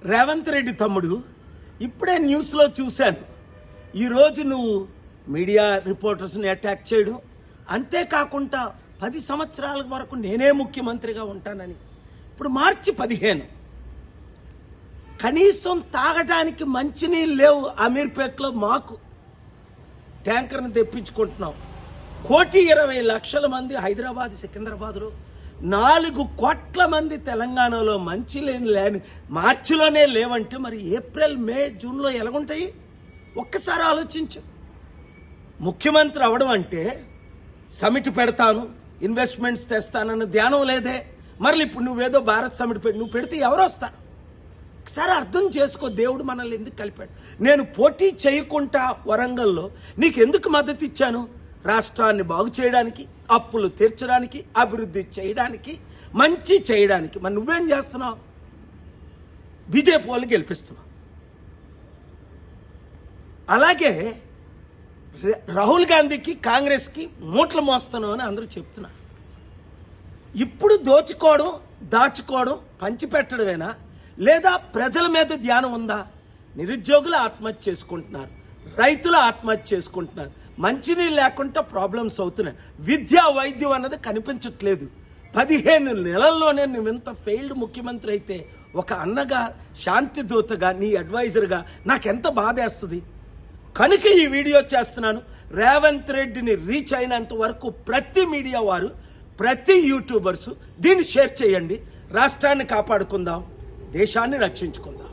రేవంత్ రెడ్డి తమ్ముడు ఇప్పుడే న్యూస్లో చూశాను. ఈరోజు నువ్వు మీడియా రిపోర్టర్స్ని అటాక్ చేయడం, అంతేకాకుండా 10 సంవత్సరాల వరకు నేనే ముఖ్యమంత్రిగా ఉంటానని. ఇప్పుడు మార్చి 15, కనీసం తాగడానికి మంచినీళ్ళు లేవు. అమీర్పేటలో మాకు ట్యాంకర్ని తెప్పించుకుంటున్నాం. 1,20,00,000 మంది హైదరాబాద్, సికింద్రాబాద్లో, 4 కోట్ల మంది తెలంగాణలో లేని మార్చిలోనే లేవంటే మరి ఏప్రిల్, మే, జూన్లో ఎలాగుంటాయి? ఒక్కసారి ఆలోచించు. ముఖ్యమంత్రి అవడం అంటే సమిట్ పెడతాను, ఇన్వెస్ట్మెంట్స్ తెస్తానన్న ధ్యానం లేదే. మరి ఇప్పుడు నువ్వేదో భారత్ సమిట్ నువ్వు పెడితే ఎవరు వస్తారు? ఒకసారి అర్థం చేసుకో, దేవుడు మనల్ని ఎందుకు కలిపాడు. నేను పోటీ చేయకుండా వరంగల్లో నీకు ఎందుకు మద్దతు ఇచ్చాను? రాష్ట్రాన్ని బాగు చేయడానికి, అప్పులు తీర్చడానికి, అభివృద్ధి చేయడానికి, మంచి చేయడానికి. మరి నువ్వేం చేస్తున్నావు? బీజేపీ వాళ్ళు గెలిపిస్తున్నావు. అలాగే రాహుల్ గాంధీకి, కాంగ్రెస్కి మూటలు మోస్తున్నావు అని అందరూ చెప్తున్నారు. ఇప్పుడు దోచుకోవడం, దాచుకోవడం, పంచిపెట్టడమేనా, లేదా ప్రజల మీద ధ్యానం ఉందా? నిరుద్యోగులు ఆత్మహత్య చేసుకుంటున్నారు, రైతులు ఆత్మహత్య చేసుకుంటున్నారు, మంచినీళ్ళు లేకుండా ప్రాబ్లమ్స్ అవుతున్నాయి, విద్యా వైద్యం అన్నది కనిపించట్లేదు. 15 నెలల్లోనే నువ్వెంత ఫెయిల్డ్ ముఖ్యమంత్రి అయితే, ఒక అన్నగా, శాంతి దూతగా, నీ అడ్వైజర్గా నాకెంత బాధేస్తుంది. కనుక ఈ వీడియో చేస్తున్నాను. రేవంత్ రెడ్డిని రీచ్ అయినంత వరకు ప్రతి మీడియా వారు, ప్రతి యూట్యూబర్స్ దీన్ని షేర్ చేయండి. రాష్ట్రాన్ని కాపాడుకుందాం, దేశాన్ని రక్షించుకుందాం.